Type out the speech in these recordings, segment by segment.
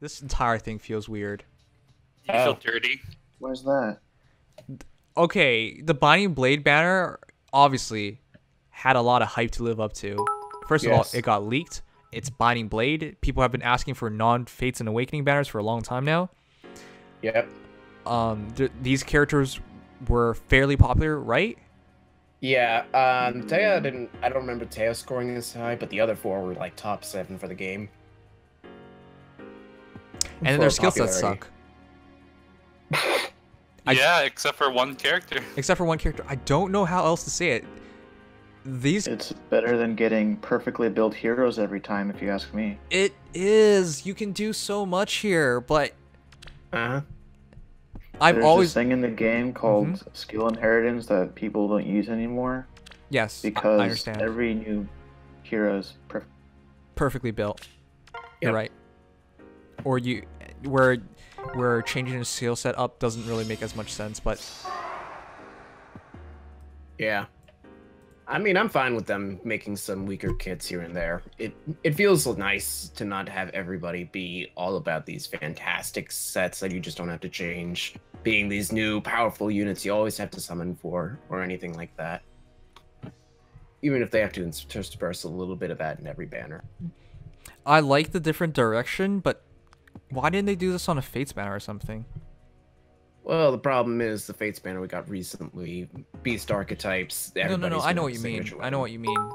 This entire thing feels weird. You feel dirty. Where's that? Okay, the Binding Blade banner obviously had a lot of hype to live up to. First of all, Yes. it got leaked. It's Binding Blade. People have been asking for non-Fates and Awakening banners for a long time now. Yep. These characters were fairly popular, right? Yeah. Taya didn't. I don't remember Taya scoring this high, but the other four were like top 7 for the game. And then For their skill sets popularity. suck. Yeah, except for one character. Except for one character. I don't know how else to say it. These It's better than getting perfectly built heroes every time, if you ask me. It is. You can do so much here, but Uh-huh. I've There's always this thing in the game called skill inheritance that people don't use anymore yes, because I understand. every new hero is perfect. Perfectly built. You're Yep. right. Or where changing a skill set up doesn't really make as much sense, but Yeah. I mean, I'm fine with them making some weaker kits here and there. It feels nice to not have everybody be all about these fantastic sets that you just don't have to change. Being these new powerful units you always have to summon for, or anything like that. Even if they have to intersperse a little bit of that in every banner. I like the different direction, but why didn't they do this on a Fates banner or something? Well, the problem is the Fates banner we got recently, beast archetypes. No, everybody's I know doing what the you same mean. ritual. I know what you mean.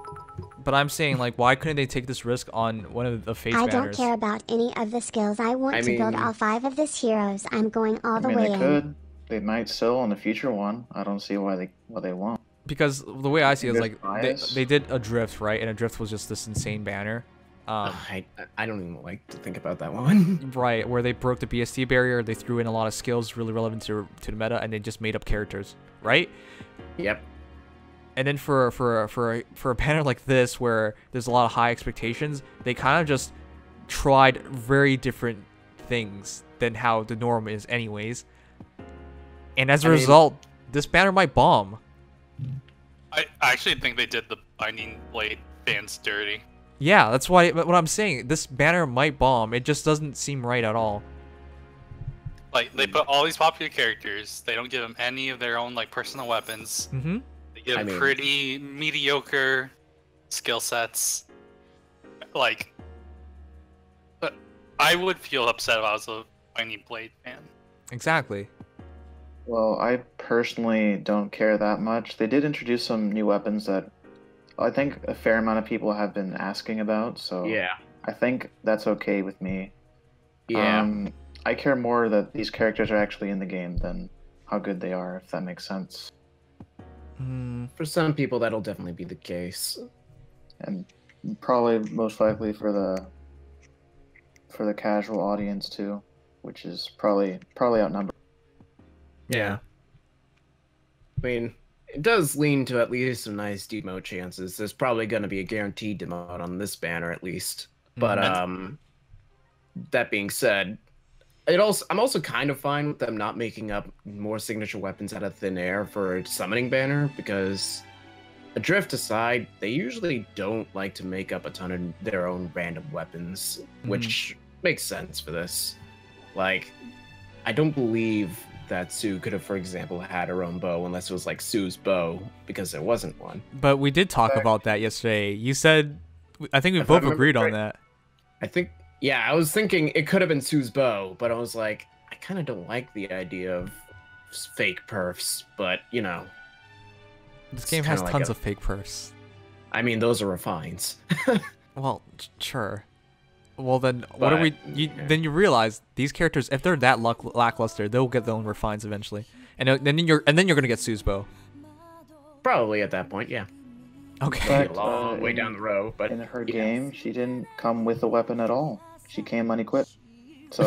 But I'm saying, like, why couldn't they take this risk on one of the Fates I banners? don't care about any of the skills. I want I to build mean- all 5 of these heroes. I'm going all I the mean, way they in. could. They might still on the future one. I don't see why they won't. Because the way I see it is, There's like, bias. they did Adrift, right? And Adrift was just this insane banner. I don't even like to think about that one. Right, where they broke the BST barrier, they threw in a lot of skills really relevant to the meta, and they just made up characters, right? Yep. And then for a banner like this, where there's a lot of high expectations, they kind of just tried very different things than how the norm is, anyways. And as a I mean- result, this banner might bomb. I actually think they did the Binding Blade fans dirty. Yeah, that's why. What I'm saying, this banner might bomb. It just doesn't seem right at all. Like, they put all these popular characters, they don't give them any of their own, like, personal weapons. Mm-hmm. They give I mean- pretty mediocre skill sets. Like, but I would feel upset if I was a Binding Blade fan. Exactly. Well, I personally don't care that much. They did introduce some new weapons that I think a fair amount of people have been asking about, so Yeah. I think that's okay with me. Yeah. I care more that these characters are actually in the game than how good they are, if that makes sense. For some people, that'll definitely be the case. And probably most likely for the casual audience too, which is probably outnumbered. Yeah. I mean, it does lean to at least some nice demote chances. There's probably going to be a guaranteed demote on this banner at least. But that being said, I'm also kind of fine with them not making up more signature weapons out of thin air for a summoning banner, because Adrift aside, they usually don't like to make up a ton of their own random weapons, which makes sense for this. Like, I don't believe that Sue could have, for example, had her own bow unless it was like Sue's bow, because there wasn't one. But we did talk about that yesterday. You said, I think we If I both remember agreed on right- that. I think, yeah, I was thinking it could have been Sue's bow, but I was like, I kind of don't like the idea of fake perfs, but you know, This it's game has kinda like tons a- of fake perfs. I mean, those are refines. Well, sure. Well, then what are But, we? Then you realize these characters, if they're that lackluster, they'll get their own refines eventually, and then you're gonna get Susbo. Probably at that point, yeah. Okay. A long way down the road, but In her yeah. game, she didn't come with a weapon at all. She came unequipped. So,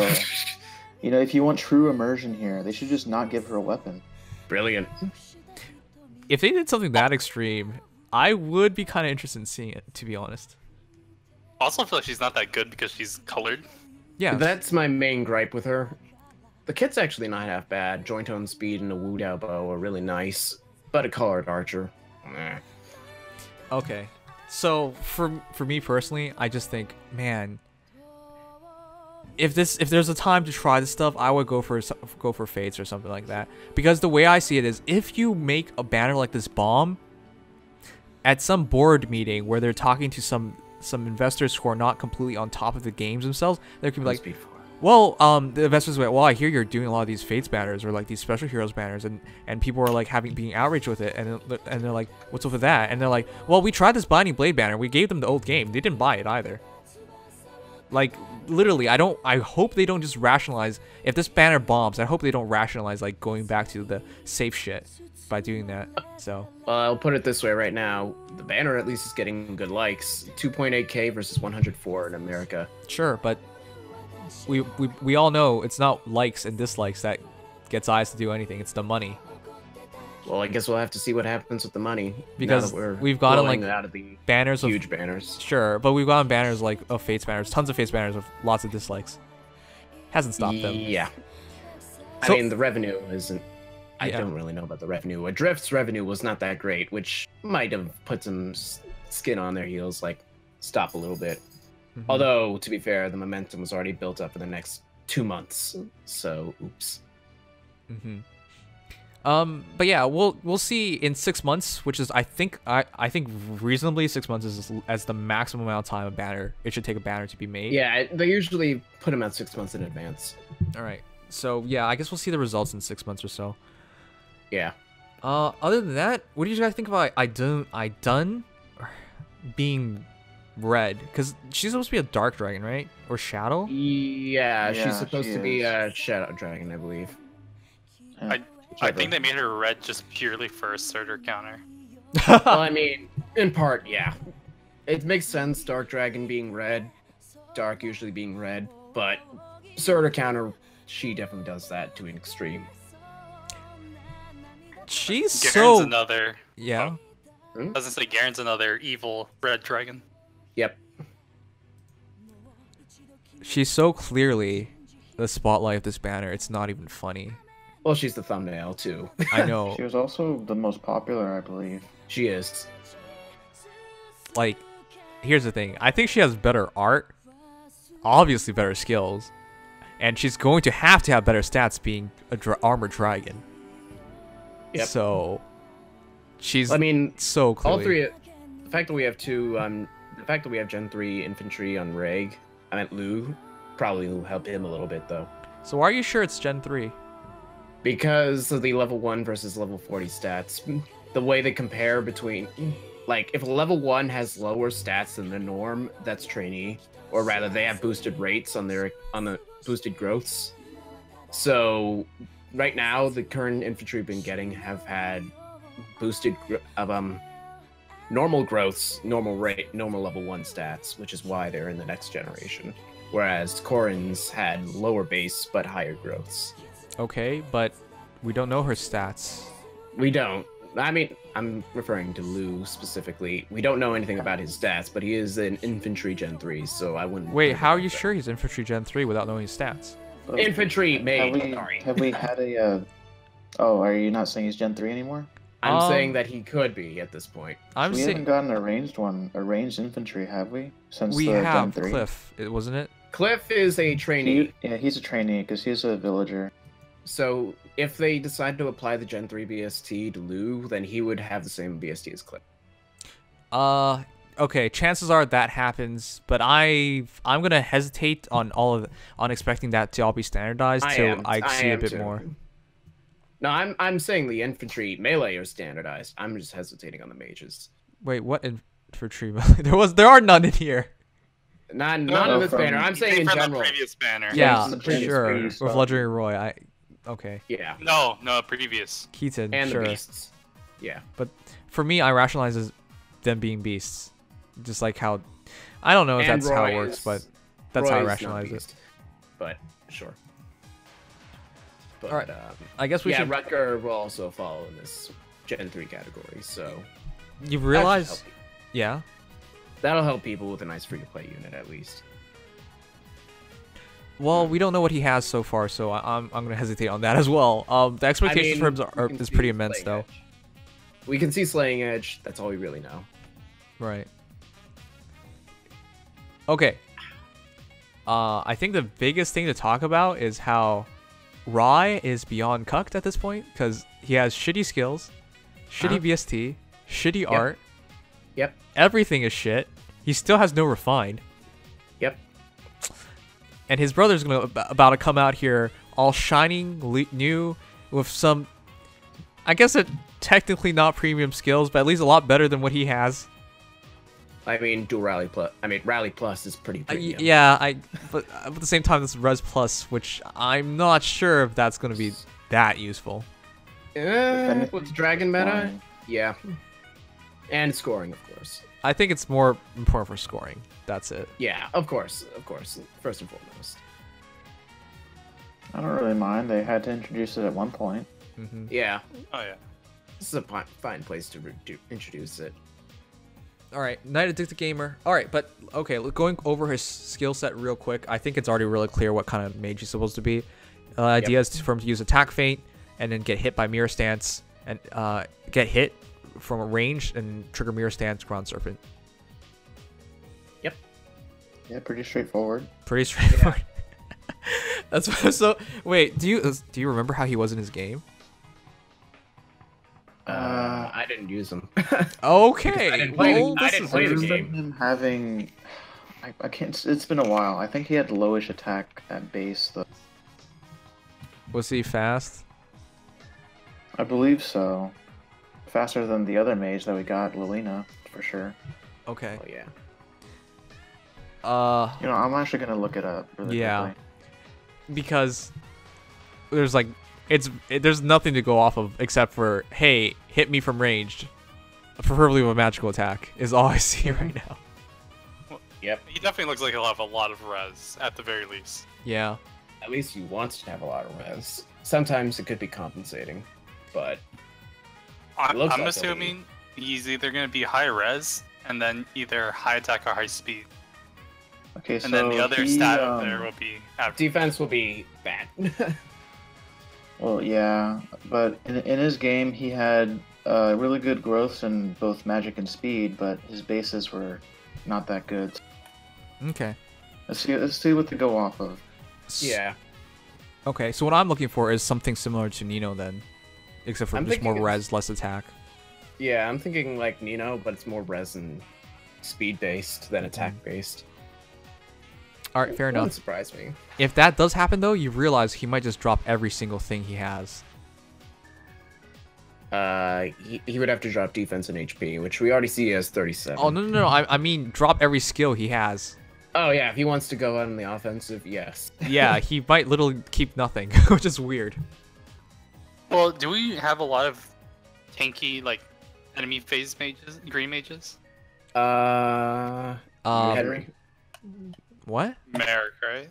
if you want true immersion here, they should just not give her a weapon. Brilliant. If they did something that extreme, I would be kind of interested in seeing it, to be honest. I also feel like she's not that good because she's colored. Yeah. That's my main gripe with her. The kit's actually not half bad. Joint tone speed and a Wu Dao bow are really nice, but a colored archer, eh. Okay. So for me personally, I just think, man, if there's a time to try this stuff, I would go for Fates or something like that. Because the way I see it is, if you make a banner like this bomb at some board meeting where they're talking to some investors who are not completely on top of the games themselves, they could be like, well, the investors went, well, I hear you're doing a lot of these Fates banners or like these special heroes banners, and people are like being outraged with it, and they're like, what's up with that? And they're like, well, we tried this Binding Blade banner, we gave them the old game, they didn't buy it either. Like, literally, I hope they don't just rationalize, if this banner bombs, I hope they don't rationalize like going back to the safe shit by doing that. So I'll put it this way right now, the banner at least is getting good likes. 2.8k versus 104 in America. Sure, but we all know it's not likes and dislikes that gets eyes to do anything, it's the money. Well, I guess we'll have to see what happens with the money, because we've gotten like out of the banners huge banners. Sure, but we've gotten banners like of Fates banners, tons of Fates banners with lots of dislikes. Hasn't stopped them. Yeah. So, I mean, the revenue isn't. I don't really know about the revenue. Adrift's revenue was not that great, which might have put some skin on their heels, like stop a little bit. Mm-hmm. Although, to be fair, the momentum was already built up for the next 2 months. So, oops. Mm-hmm. But yeah, we'll see in 6 months, which is I think reasonably 6 months is as the maximum amount of time a banner it should take a banner to be made. Yeah, they usually put them out 6 months in advance. All right, so yeah, I guess we'll see the results in 6 months or so. Yeah. Other than that, what do you guys think about Idunn being red? Because she's supposed to be a dark dragon, right? Or shadow? Yeah, she's supposed to be a Shadow Dragon, I believe. I think they made her red just purely for a starter counter. Well, I mean, in part, yeah. It makes sense, Dark Dragon being red, Dark usually being red, but starter counter, she definitely does that to an extreme. She's Garen's another. Yeah. I was gonna say Garen's another evil red dragon. Yep. She's so clearly the spotlight of this banner, it's not even funny. Well, she's the thumbnail, too. I know. She was also the most popular, I believe. She is. Like, here's the thing. I think she has better art, obviously better skills, and she's going to have better stats being a armored dragon. Yep. So, she's so clearly... all three... The fact that we have the fact that we have Gen 3 infantry on Reg, I meant Lugh, probably will help him a little bit, though. So why are you sure it's Gen 3? Because of the level 1 versus level 40 stats. The way they compare between... Like, if a level 1 has lower stats than the norm, that's trainee. Or rather, they have boosted rates on the boosted growths. So, right now, the current infantry we've been getting have had boosted normal growths, normal level 1 stats, which is why they're in the next generation. Whereas Corrin's had lower base, but higher growths. Okay, but we don't know her stats. We don't. I mean, I'm referring to Lugh specifically. We don't know anything about his stats, but he is an infantry Gen 3, so I wouldn't... Wait, how are you sure he's infantry Gen 3 without knowing his stats? Infantry made, sorry. Have we had a... Oh, are you not saying he's Gen 3 anymore? I'm saying that he could be at this point. We haven't gotten a ranged infantry, have we? Since we the have Gen 3? Cliff, wasn't it? Cliff is a trainee. Yeah, he's a trainee because he's a villager. So if they decide to apply the Gen 3 BST to Lugh, then he would have the same BST as Cliff. Okay, chances are that happens, but I'm gonna hesitate on expecting that to all be standardized till I see a bit more. No, I'm saying the infantry melee are standardized. I'm just hesitating on the mages. Wait, what infantry? There are none in here. Not in this banner. I'm saying in general. The previous banner. Yeah, for sure. With Legendary Roy, okay. Yeah. No, previous. Keaton, and sure. The beasts. Yeah. But for me, I rationalize as them being beasts, just like how I don't know if that's how it works, but that's how I rationalize it. But sure. But, all right. I guess we should. Yeah, Rutger will also fall in this Gen 3 category, so. You realize? Yeah. That'll help people with a nice free-to-play unit, at least. Well, we don't know what he has so far, so I'm gonna hesitate on that as well. The expectations for him is pretty immense, though. Edge. We can see Slaying Edge. That's all we really know. Right. Okay. I think the biggest thing to talk about is how Rai is beyond cucked at this point because he has shitty skills, shitty BST, shitty art. Yep. Everything is shit. He still has no refined. Yep. And his brother's about to come out here all shining new with some, I guess, technically not premium skills, but at least a lot better than what he has. I mean, do Rally Plus. I mean, Rally Plus is pretty premium. Yeah, but at the same time, this is Res Plus, which I'm not sure if that's going to be that useful. What's Dragon meta? Fine. Yeah. And scoring, of course. I think it's more important for scoring. That's it. Yeah, of course. First and foremost. I don't really mind. They had to introduce it at one point. Yeah. Oh yeah. This is a fine place to introduce it. All right, Night Addicted Gamer. All right, but okay, going over his skill set real quick. I think it's already really clear what kind of mage he's supposed to be. Idea is for him to use Attack Feint and then get hit by Mirror Stance and get hit from a range and trigger Mirror Stance Ground Serpent. Yep. Yeah, pretty straightforward. Pretty straightforward. That's what, so. Wait, do you remember how he was in his game? I didn't use them. Okay. I didn't play well, the- I didn't play the remember game. him having, I can't. It's been a while. I think he had lowish attack at base though. Was he fast? I believe so. Faster than the other mage that we got, Lilina, for sure. Okay. Oh yeah. You know, I'm actually gonna look it up really Yeah. quickly. Because there's like there's nothing to go off of except for, hey, hit me from ranged, preferably with a magical attack is all I see right now. Yep. He definitely looks like he'll have a lot of res at the very least. Yeah. At least you want to have a lot of res. Sometimes it could be compensating, but I'm looks like assuming he's either going to be high res and then either high attack or high speed, Okay, so and then the other he, stat up there will be average. defense will be bad. Well, yeah, but in his game he had really good growths in both magic and speed, but his bases were not that good. Okay. Let's see what to go off of. Yeah. Okay, so what I'm looking for is something similar to Nino then, except for I'm just more thinking res, less attack. Yeah, I'm thinking like Nino, but it's more res and speed based than attack based. All right, fair Wouldn't enough. surprise me. If that does happen though, you realize he might just drop every single thing he has. He would have to drop defense and HP, which we already see as 37. Oh no! I mean drop every skill he has. Oh yeah, if he wants to go out on the offensive, yes. Yeah, he might literally keep nothing, which is weird. Well, do we have a lot of tanky like enemy phase mages, green mages? Henry. What? Merrick, right?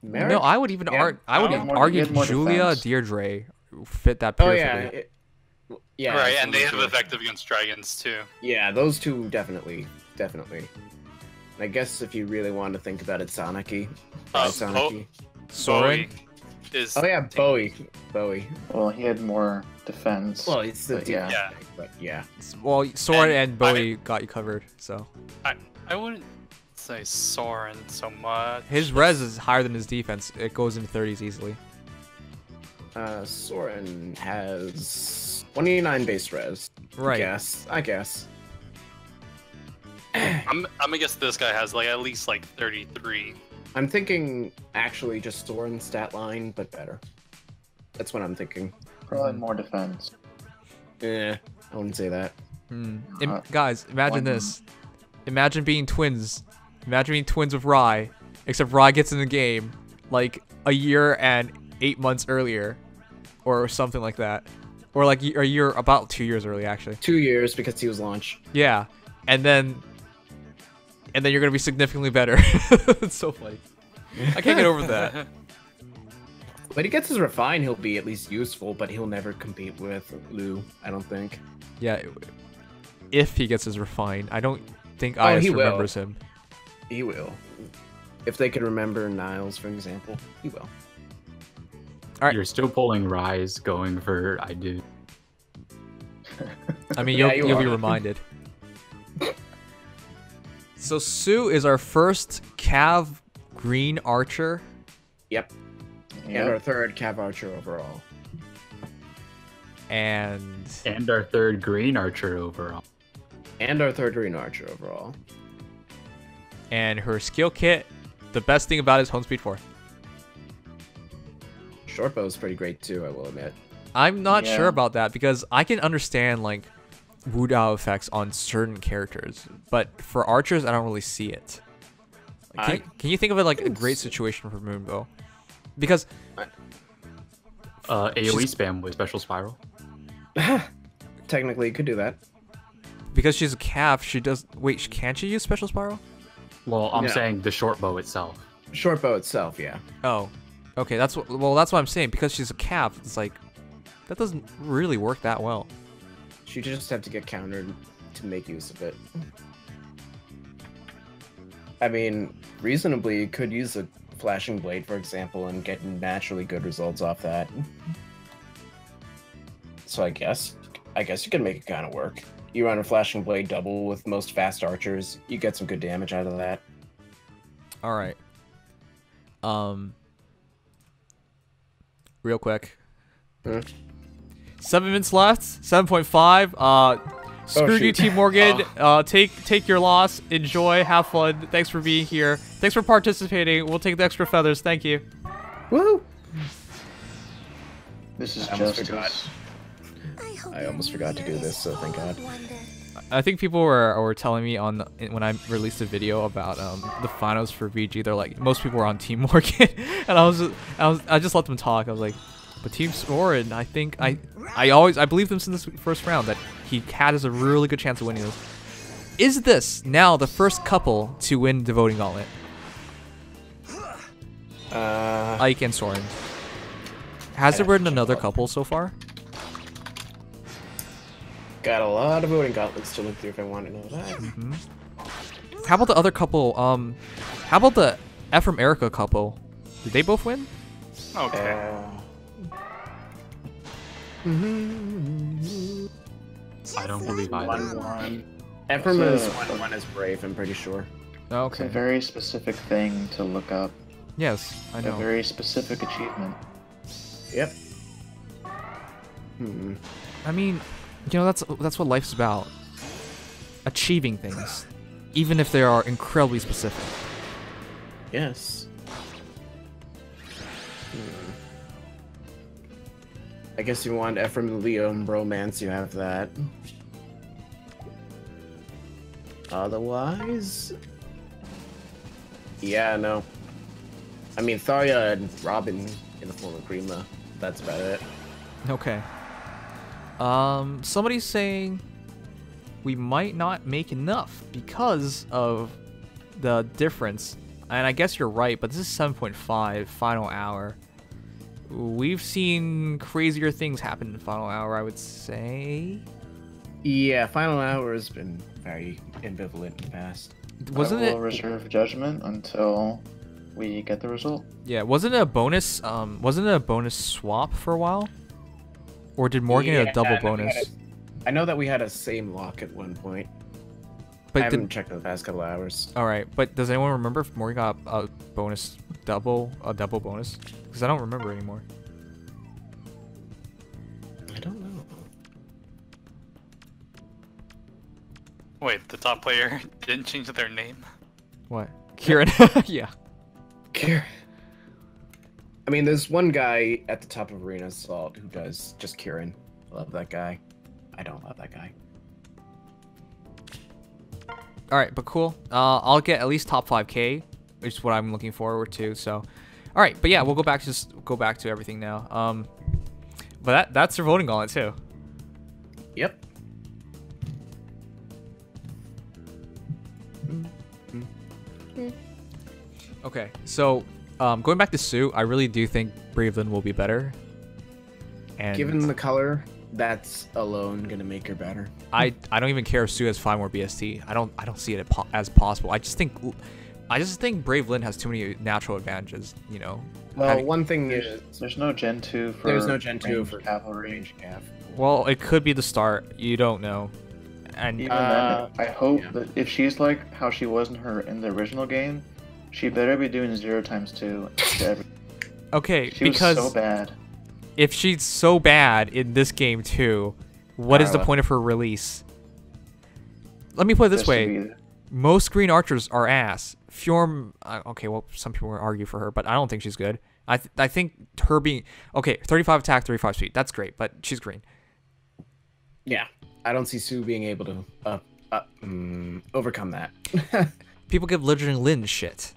Merrick? No, I would even Yeah. I would Get more- argue get more Julia defense. Deirdre fit that Oh perfectly. yeah. Yeah. right, so and they have sure. effective against dragons too. Yeah, those two definitely. I guess if you really want to think about it, Sonic-y. Sonic-y. Soren? Bowie is. Oh yeah, Bowie. Well, he had more defense. Well, it's the But yeah. Yeah. but yeah. Well, Soren And and Bowie got you covered, so I wouldn't say Soren so much. his res is higher than his defense. It goes into 30s easily. Soren has 29 base res. Right. I guess. I'm gonna guess this guy has like at least like 33. I'm thinking actually just Soren stat line, but better. That's what I'm thinking. Probably more defense. I wouldn't say that. Guys, imagine one- this. Imagine being twins. Imagine being twins with Rai, except Rai gets in the game like a year and 8 months earlier, or something like that, or like a year, about 2 years early actually. 2 years because he was launched. Yeah, and then you're gonna be significantly better. It's so funny. I can't get over that. When he gets his refine, he'll be at least useful, but he'll never compete with Lugh, I don't think. Yeah, if he gets his refine, I don't think Oh, Ias he will. remembers him. He will. If they could remember Niles, for example, he will. Alright. You're still pulling Rise, going for I do. I mean, Yeah, you'll you be are. reminded. So Sue is our first Cav green archer. Yep. And our third cav archer overall. And our third green archer overall. And our third green archer overall. And her skill kit, the best thing about it is home speed 4. Short bow is pretty great too, I will admit. I'm not sure about that because I can understand like Wu Dao effects on certain characters, but for archers, I don't really see it. Can you think of it like a great situation for Moonbow? Because AoE spam with special spiral. Technically, you could do that. Because she's a calf, she does. Wait, can't she use special spiral? Well, I'm saying the short bow itself. Short bow itself, yeah. Oh, okay. That's what I'm saying. Because she's a calf, it's like that doesn't really work that well. She just have to get countered to make use of it. I mean, reasonably, you could use a flashing blade, for example, and get naturally good results off that. So I guess you can make it kind of work. You run a flashing blade double with most fast archers, you get some good damage out of that. All right. Real quick. 7 minutes left. 7.5. Screw you, Team Morgan. Take your loss. Enjoy. Have fun. Thanks for being here. Thanks for participating. We'll take the extra feathers. Thank you. Woo! This is I almost justice. I almost forgot to do this, so thank God. I think people were telling me when I released a video about the finals for VG. They're like, most people were on Team Morgan, and I just let them talk. I was like, but Team Soren, I think I believe them since this first round that he has a really good chance of winning this. Is this now the first couple to win the voting gauntlet? Ike and Soren. Has there been another couple so far? Got a lot of voting gauntlets to look through if I want to know that. How about the other couple? How about the Ephraim Erica couple? Did they both win? Okay. I don't believe either. 1-1. Ephraim is 1-1 is brave, I'm pretty sure. It's a Okay. very specific thing to look up. Yes, I A know. very specific achievement. Yep. I mean, you know, that's what life's about. Achieving things, even if they are incredibly specific. Yes. I guess you want Ephraim and Leo and bromance, you have that. Otherwise... Yeah, no. I mean, Thea and Robin in the form of Grima. That's about it. Okay. Somebody's saying we might not make enough because of the difference. And I guess you're right, but this is 7.5 final hour. We've seen crazier things happen in final hour, I would say. Yeah, final hour has been very ambivalent in the past. Wasn't I will it? reserve judgment until we get the result. Yeah, wasn't it a bonus? Wasn't it a bonus swap for a while? Or did Morgan get a double bonus? I know that we had a same lock at one point. But I haven't checked in the past couple hours. All right, but does anyone remember if Morgan got a bonus double bonus? Because I don't remember anymore. I don't know. Wait, the top player didn't change their name? What? Kieran? Yeah. I mean, there's one guy at the top of Arena Assault who does just Kieran. Love that guy. I don't love that guy. All right, but cool. I'll get at least top 5K, which is what I'm looking forward to. So, all right, but yeah, we'll go back to everything now. But that's their voting gauntlet too. Yep. Okay, so going back to Sue, I really do think Braveland will be better. And Given the color, that's alone gonna make her better. I don't even care if Sue has 5 more BST. I don't see it as possible. I just think Braveland has too many natural advantages. You know. Well, one thing is There's no Gen 2 for there's no Gen 2 ranged for cavalry. range cav. Well, it could be the start. You don't know. And Even then, I hope yeah. that if she's like how she was in the original game, She better be doing 0x2. to every- Okay, She was because so bad. if she's so bad in this game too, what is the Darla. point of her release? Let me put it this Just to way. be- Most green archers are ass. Fjorm, okay, well, some people will argue for her, but I don't think she's good. I think her being, okay, 35 attack, 35 speed, that's great, but she's green. Yeah, I don't see Sue being able to overcome that. People give Legend Lin shit.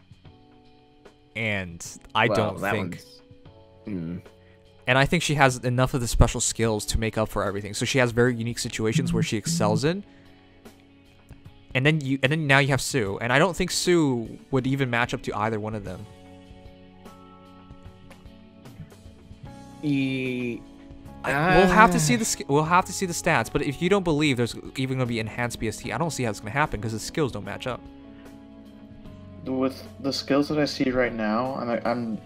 And I Well, don't that think... one's- Hmm. And I think she has enough of the special skills to make up for everything. So she has very unique situations where she excels in. And then now you have Sue, and I don't think Sue would even match up to either one of them. We'll We'll have to see the stats, but if you don't believe there's even going to be enhanced BST, I don't see how it's going to happen because the skills don't match up. With the skills that I see right now,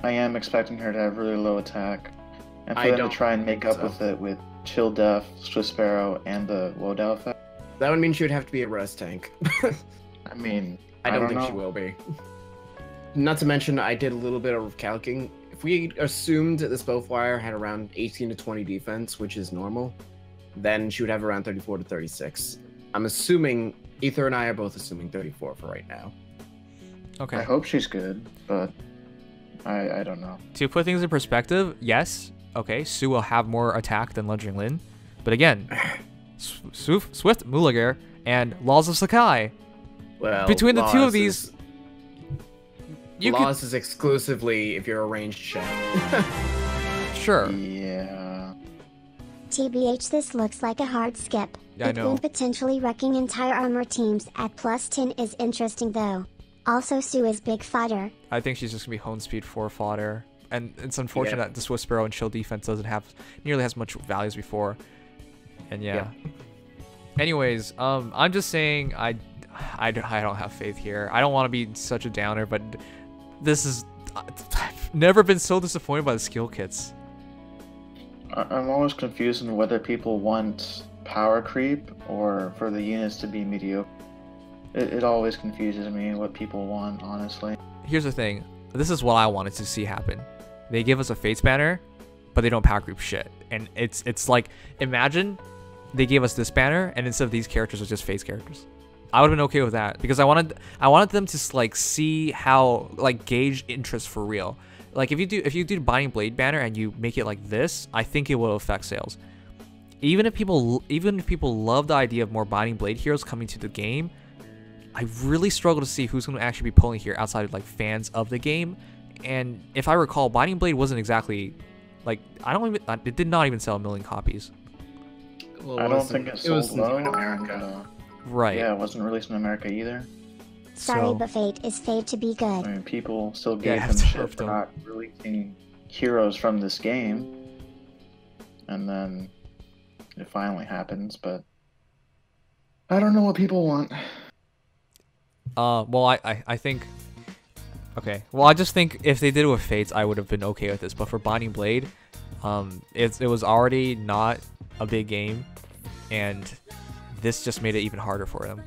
I am expecting her to have really low attack, and for I them don't to try and make up so. with it with Chill Def, Swift Sparrow, and the Wodow effect. That would mean she would have to be a res tank. I mean, I don't think know. she will be. Not to mention, I did a little bit of calcing. If we assumed that this Bowfire had around 18 to 20 defense, which is normal, then she would have around 34 to 36. I'm assuming, Ether and I are both assuming 34 for right now. Okay. I hope she's good, but I don't know. To put things in perspective, yes, okay, Sue will have more attack than Legend Lin, but again, Swift Mulligar and Laws of Sakai. Well, Between the two of Laws these, is- you Laws is exclusively if you're a ranged shot. could sure. Yeah. TBH, this looks like a hard skip. Yeah, I know. Idunn potentially wrecking entire armor teams at +10 is interesting though. Also, Sue is big fighter. I think she's just gonna be Hone Speed 4 fodder, and it's unfortunate that the Swift Sparrow and Chill defense doesn't have nearly as much value as before. And yeah. Anyways, I'm just saying I don't have faith here. I don't want to be such a downer, but this is I've never been so disappointed by the skill kits. I'm always confused on whether people want power creep or for the units to be mediocre. It always confuses me what people want, honestly. Here's the thing. This is what I wanted to see happen. They give us a Fates banner, but they don't power group shit. And it's like, imagine they gave us this banner, and instead of these characters, it's just Fates characters. I would have been okay with that because I wanted them to like see how like gauge interest for real. Like if you do Binding Blade banner and you make it like this, I think it will affect sales. Even if people love the idea of more Binding Blade heroes coming to the game, I really struggle to see who's going to actually be pulling here outside of like fans of the game. And if I recall, Binding Blade wasn't exactly like it did not even sell 1 million copies. Well, I don't think it was sold well in America. Right. Yeah, it wasn't released in America either. Sorry, So- but fate is fate to be I good. mean, people still gave Yeah, them it's shit tough, for though. not releasing heroes from this game. And then it finally happens, but I don't know what people want. Well, I think. Okay. Well, I just think if they did it with Fates, I would have been okay with this. But for Binding Blade, it was already not a big game, and this just made it even harder for them.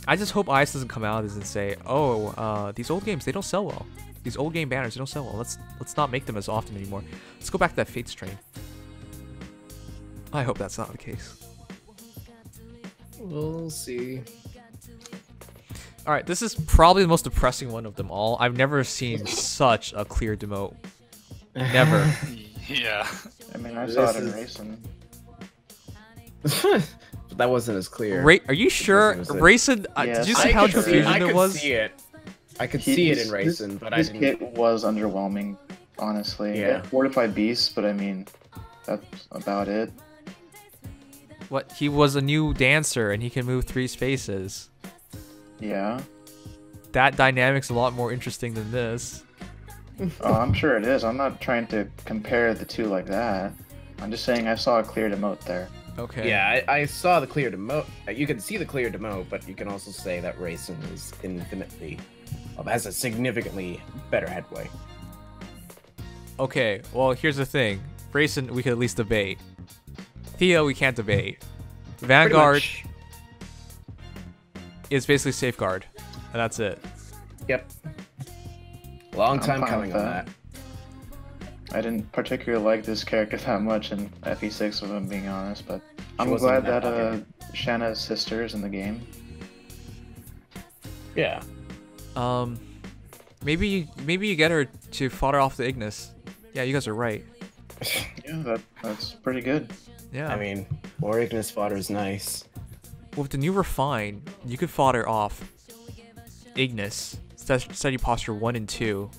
I just hope ICE doesn't come out and say, "Oh, these old games, they don't sell well. These old game banners, they don't sell well. Let's not make them as often anymore. Let's go back to that Fates train." I hope that's not the case. We'll see. All right, this is probably the most depressing one of them all. I've never seen such a clear demote. Never. Yeah. I mean, I saw it in This racing. That wasn't as clear. Are you sure? Racing was Racing, Yes. did you I see how could see- confusing I it could was? see it. I could see it in racing, but I his didn't. kit was underwhelming, honestly. Yeah. Fortified beasts, but I mean, that's about it. What? He was a new dancer and he can move 3 spaces. Yeah. That dynamic's a lot more interesting than this. Oh, I'm sure it is. I'm not trying to compare the two like that. I'm just saying I saw a clear demote there. Okay. Yeah, I saw the clear demote. You can see the clear demote, but you can also say that racing is infinitely has a significantly better headway. Okay. Well, here's the thing. Racing, we could at least debate. Thea, we can't debate. Vanguard, is basically Safeguard, and that's it. Yep. Long I'm time fine coming with on that. I didn't particularly like this character that much in FE6, if I'm being honest, but I'm wasn't glad that that Shanna's sister is in the game. Yeah. Maybe you get her to fodder off the Ignis. Yeah, you guys are right. Yeah, that's pretty good. Yeah. I mean, more Ignis fodder is nice. With the new Refine, you could fodder off Ignis, Steady Posture 1 and 2,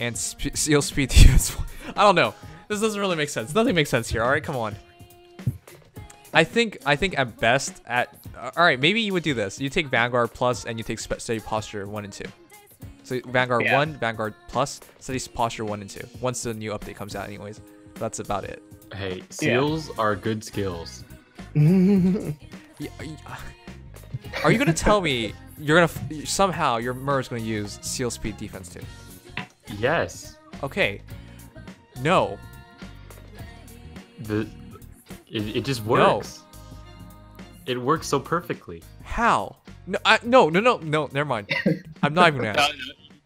and Seal Speed Defense. I don't know. This doesn't really make sense. Nothing makes sense here. All right, come on. I think at best all right, maybe you would do this. You take Vanguard Plus and you take Steady Posture 1 and 2. So Vanguard 1, Vanguard Plus, Steady Posture 1 and 2. Once the new update comes out, anyways. That's about it. Hey, seals are good skills. Yeah, are you gonna tell me you're gonna somehow your Mur's gonna use Seal Speed Defense too? Yes. Okay. No. It just works. It works so perfectly. How? No, no. Never mind. I'm not even gonna ask.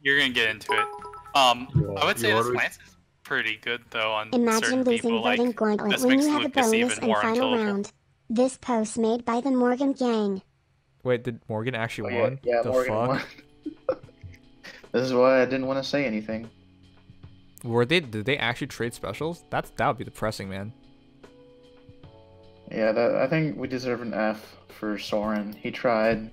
You're gonna get into it. I would say this lance is pretty good though on Imagine certain losing people. voting Like, Gorgling this when makes you have a Lucas bonus even in more final unkillable. round. This post made by the Morgan gang. Wait, did Morgan actually Oh, won? yeah, The Morgan fuck? won. This is why I didn't want to say anything. Did they actually trade specials? That would be depressing, man. Yeah, I think we deserve an F for Soren. He tried.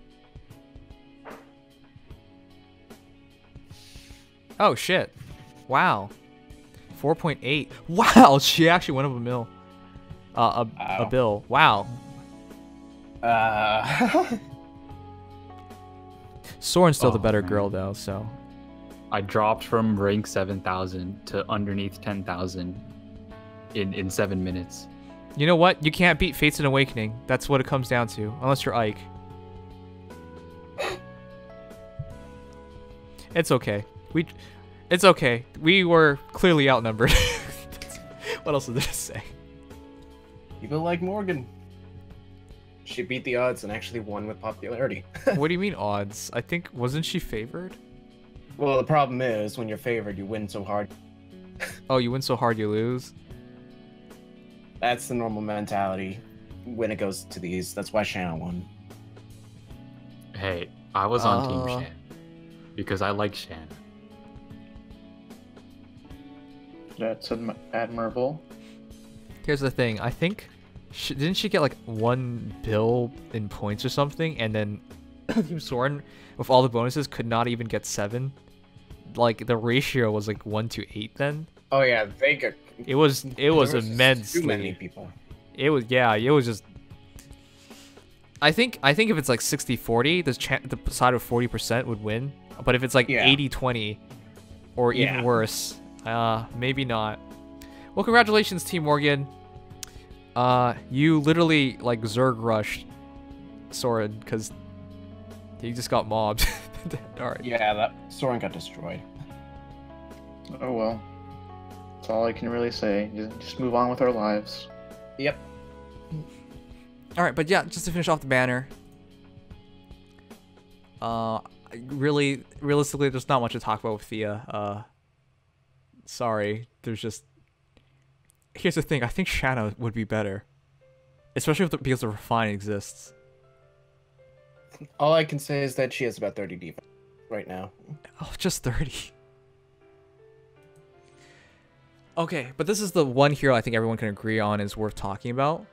Oh shit. Wow. 4.8. Wow, she actually went up a mil. A bill. Wow. Soren's still the better girl though, so. I dropped from rank 7,000 to underneath 10,000 in 7 minutes. You know what? You can't beat Fates and Awakening. That's what it comes down to. Unless you're Ike. It's okay. It's okay. We were clearly outnumbered. What else did this say? People like Morgan. She beat the odds and actually won with popularity. What do you mean odds? I think, wasn't she favored? Well, the problem is, when you're favored, you win so hard. Oh, you win so hard you lose? That's the normal mentality when it goes to these. That's why Shanna won. Hey, I was on Team Shan. Because I like Shan. That's admirable. Here's the thing. I think, didn't she get like 1 bill in points or something? And then Soren, with all the bonuses, could not even get 7? Like, the ratio was like 1-8 then? Oh yeah, they got. It was immensely. Too many people. It was just. I think if it's like 60-40, the side of 40% would win. But if it's like 80-20, or even worse, maybe not. Well, congratulations, Team Morgan. You literally like Zerg rushed Soren because he just got mobbed. Alright. Yeah, that Soren got destroyed. Oh well. That's all I can really say. Just move on with our lives. Yep. Alright, but yeah, just to finish off the banner. Realistically, there's not much to talk about with Thea. Sorry, there's just. Here's the thing, I think Shadow would be better. Especially because the Refine exists. All I can say is that she has about 30 defense right now. Oh, just 30. Okay, but this is the one hero I think everyone can agree on is worth talking about.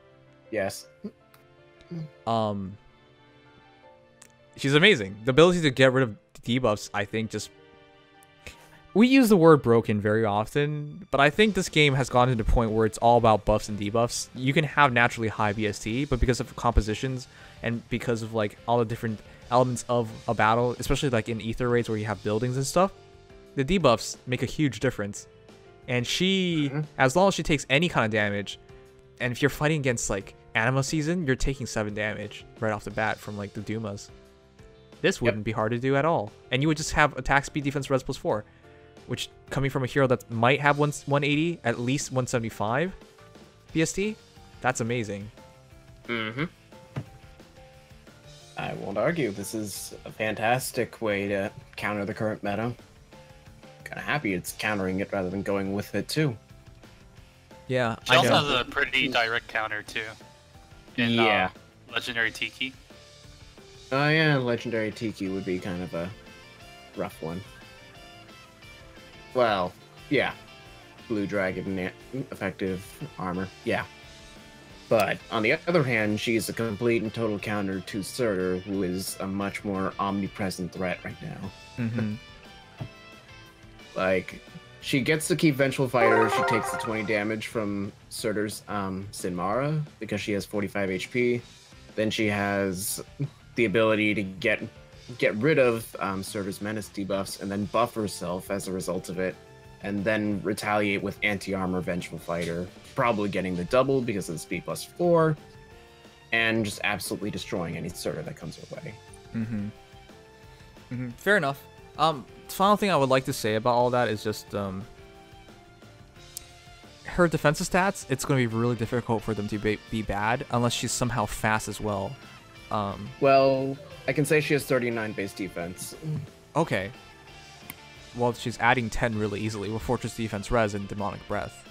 Yes. She's amazing. The ability to get rid of debuffs, I think, just... We use the word broken very often, but I think this game has gotten to the point where it's all about buffs and debuffs. You can have naturally high BST, but because of compositions and because of like all the different elements of a battle, especially like in ether raids where you have buildings and stuff, the debuffs make a huge difference. And she, as long as she takes any kind of damage, and if you're fighting against like Anima Season, you're taking 7 damage right off the bat from like the Dumas. This wouldn't be hard to do at all. And you would just have attack speed defense res +4. Which, coming from a hero that might have 180, at least 175 BST, that's amazing. I won't argue. This is a fantastic way to counter the current meta. Kind of happy it's countering it rather than going with it too. Yeah, She I also know. has a pretty direct counter too. In, Yeah. Legendary Tiki. Oh yeah, Legendary Tiki would be kind of a rough one. Well, yeah. Blue Dragon effective armor, yeah. But on the other hand, she's a complete and total counter to Surtur, who is a much more omnipresent threat right now. Mm-hmm. Like, she gets to keep Vengeful Fighter, she takes the 20 damage from Surtur's Sinmara, because she has 45 HP. Then she has the ability to get rid of Surtur's Menace debuffs, and then buff herself as a result of it, and then retaliate with anti-armor Vengeful Fighter, probably getting the double because of the speed plus 4, and just absolutely destroying any Surtur that comes her way. Mm-hmm. Mm-hmm. Fair enough. Final thing I would like to say about all that is just her defensive stats. It's going to be really difficult for them to be bad unless she's somehow fast as well. Well, I can say she has 39 base defense. Okay. Well, she's adding 10 really easily with Fortress Defense Res and Demonic Breath.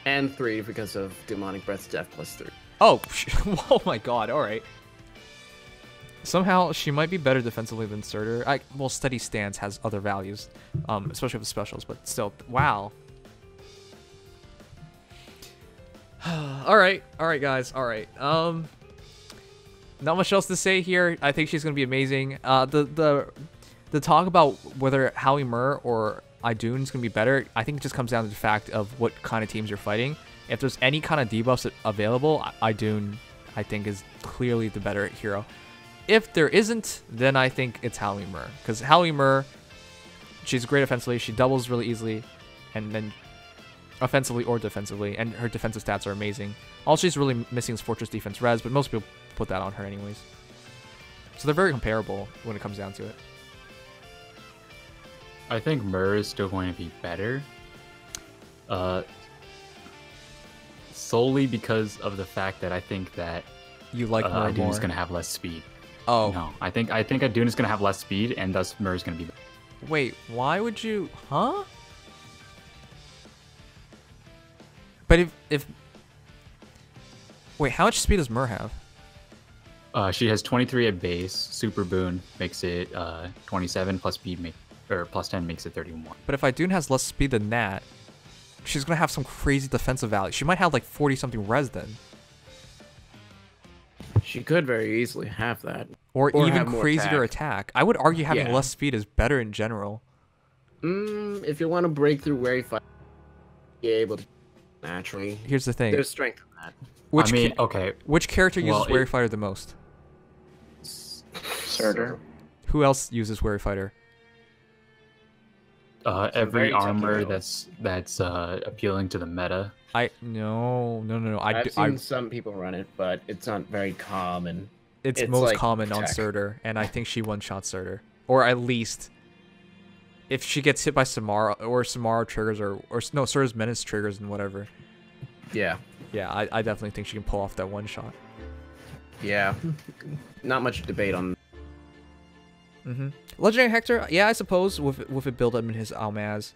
And 3 because of Demonic Breath's Death plus 3. Oh, oh my god, alright. Somehow, she might be better defensively than Surtur. Well, Steady Stance has other values, especially with specials, but still, wow. Alright, guys, alright. Not much else to say here. I think she's going to be amazing. The talk about whether Howie Murr or Idunn is going to be better, I think it just comes down to the fact of what kind of teams you're fighting. If there's any kind of debuffs available, Idunn, I think, is clearly the better hero. If there isn't, then I think it's Howie Murr. Because Howie Murr, she's great offensively, she doubles really easily, and then offensively or defensively, and her defensive stats are amazing. All she's really missing is Fortress Defense Res, but most people put that on her anyways. So they're very comparable when it comes down to it. I think Murr is still going to be better. Solely because of the fact that I think that You like Murr Idunn more. is going to have less speed. Oh. No, I think Idunn is going to have less speed, and thus Murr is going to be better. Wait, why would you... Huh? But if... Wait, how much speed does Murr have? She has 23 at base. Super Boon makes it 27, plus speed plus 10 makes it 31. But if Idunn has less speed than that, she's going to have some crazy defensive value. She might have like 40-something res then. She could very easily have that. Or even have more crazier attack. I would argue having Yeah. less speed is better in general. If you want to break through Wary Fight, be able to naturally. Here's the thing. There's strength in that. Which, I mean, okay. which character uses Well, Wary Fighter the most? Surtur. Who else uses Wary Fighter? Every very armor technical. that's appealing to the meta. No. I've seen some people run it, but it's not very common. It's it's most like common on tech. Surtur, and I think she one-shots Surtur. Or at least, if she gets hit by Samara, or Samara triggers, or no, Surtur's Menace triggers and whatever. Yeah. Yeah, I definitely think she can pull off that one-shot. Yeah. Not much debate on. Legendary Hector, yeah, I suppose, with it build up in his Almads.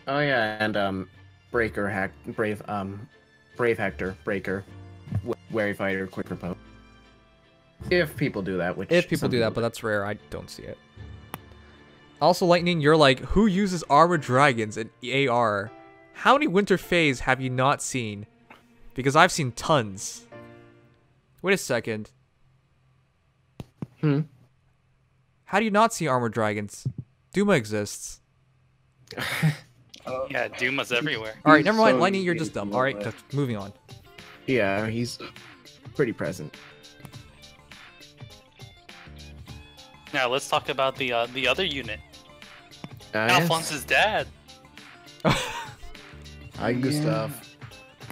Oh yeah, and Brave Hector, Breaker, Wary Fighter, Quick Repose. If people do that, which If people do that, but that's rare, I don't see it. Also, Lightning, you're like, who uses Armored Dragons in AR? How many Winter Phase have you not seen? Because I've seen tons. Wait a second. How do you not see Armored Dragons? Duma exists. Yeah, Duma's everywhere. Alright, never mind. so Lightning, you're easy just dumb. to Alright, live. moving on. Yeah, he's pretty present. Now let's talk about the other unit. Yes. Alphonse's dad. Hi, Gustav.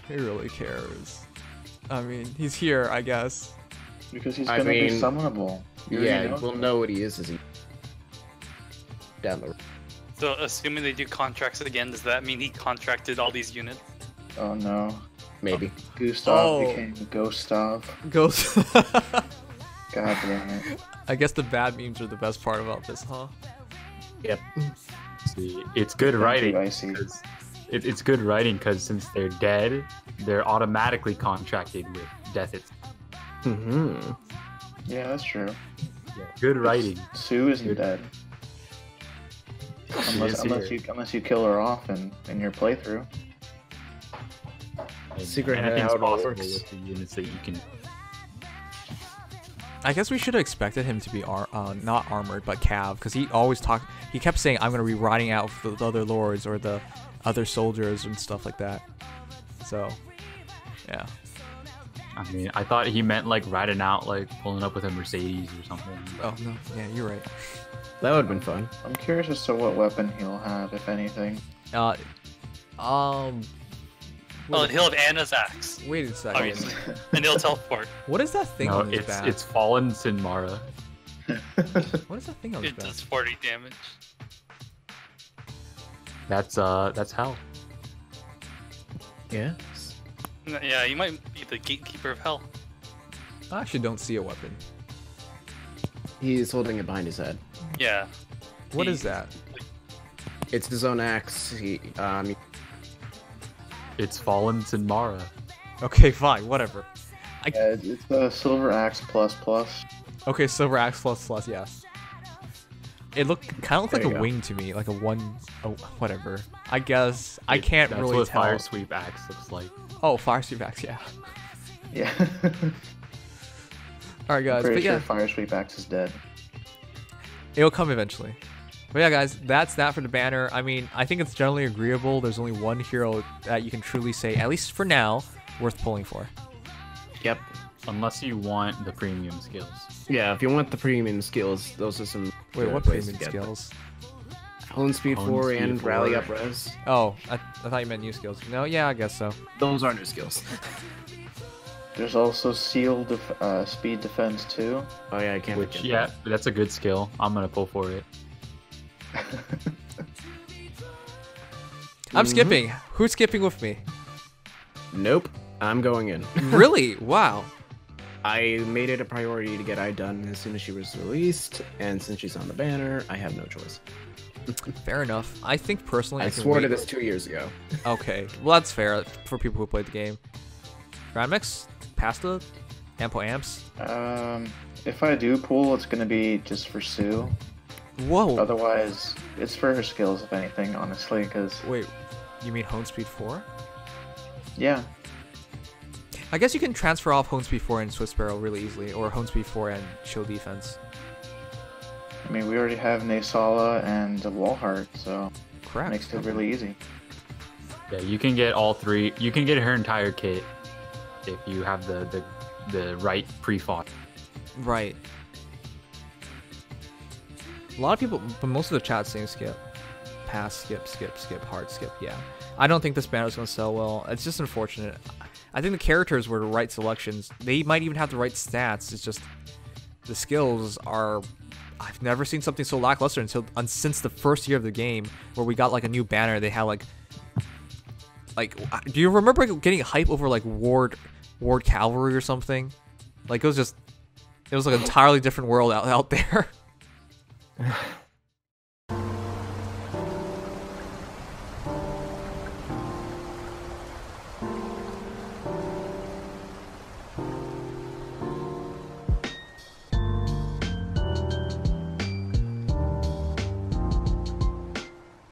He really cares. I mean, he's here, I guess. Because he's I gonna be mean, summonable. You already Yeah, know we'll that. know what he is as he down the road. So assuming they do contracts again, does that mean he contracted all these units? Oh no. Maybe. Gustav became Gustav. Ghost. God damn it. I guess the bad memes are the best part about this, huh? Yep. See, it's good writing. Icy. It's good writing because since they're dead, they're automatically contracted with death. Mm-hmm. Yeah, that's true. Yeah, good writing. Sue isn't dead. She is Unless you kill her off in your playthrough. And Secret anything's how it possible works. with the units that you can. I guess we should have expected him to be not armored, but cav, because he kept saying, I'm going to be riding out with the other lords or the other soldiers and stuff like that. So, yeah. I mean, I thought he meant like riding out, like pulling up with a Mercedes or something. Oh, no. Yeah, you're right. That would have been fun. I'm curious as to what weapon he'll have, if anything. Well, he'll have Anna's axe, Wait a second. obviously, and he'll teleport. What is that thing No, on his back? it's fallen Sinmara. What is that thing on his It back? does 40 damage. That's hell. Yeah. Yeah, you might be the gatekeeper of hell. I actually don't see a weapon. He's holding it behind his head. Yeah. What is that? It's his own axe. It's fallen Sinmara. Okay, fine, whatever. Yeah, it's the Silver Axe plus plus. Okay, silver axe plus, yeah. It kind of looked There like you a go. wing to me, like a whatever. I guess I can't That's really what tell. Fire Sweep Axe looks like. Oh, fire sweep axe, yeah. Yeah. All right, guys, Pretty but sure yeah, Fire Sweep Axe is dead. it'll come eventually. But yeah, guys, that's that for the banner. I mean, I think it's generally agreeable. There's only one hero that you can truly say, at least for now, worth pulling for. Yep. Unless you want the premium skills. Yeah, if you want the premium skills, those are some. Wait, good what ways premium to get them. skills? Hone speed Hone 4 speed and 4. rally up res. Oh, I thought you meant new skills. No, yeah, I guess so. Those are new skills. There's also Speed Defense too. Oh yeah, I can't. Which, forget yeah, that's a good skill. I'm gonna pull for it. I'm skipping. Who's skipping with me? that. Nope. I'm going in. Really? Wow. I made it a priority to get Idunn as soon as she was released, and since she's on the banner, I have no choice. Fair enough. I think personally, I can swore to wait- this 2 years ago. Okay, well that's fair for people who played the game. Grandmix, Pasta, Ample Amps. If I do pull, it's gonna be just for Sue. Whoa. Otherwise, it's for her skills, if anything, honestly, because, Wait, you mean Hone Speed 4? yeah. I guess you can transfer off Hone Speed 4 and Swift Sparrow really easily, or Hone Speed 4 and Shield Defense. I mean, we already have Naysala and Wallheart, so Crap. it makes it really easy. Yeah, you can get all three. You can get her entire kit if you have the right pre-fought. Right. A lot of people, but most of the chat saying skip. Pass, skip, hard skip, yeah. I don't think this banner's going to sell well. It's just unfortunate. I think the characters were the right selections. They might even have the right stats. It's just the skills are... I've never seen something so lackluster since the first year of the game, where we got like a new banner. They had like do you remember getting hype over like Ward Cavalry or something? Like it was like an entirely different world out there.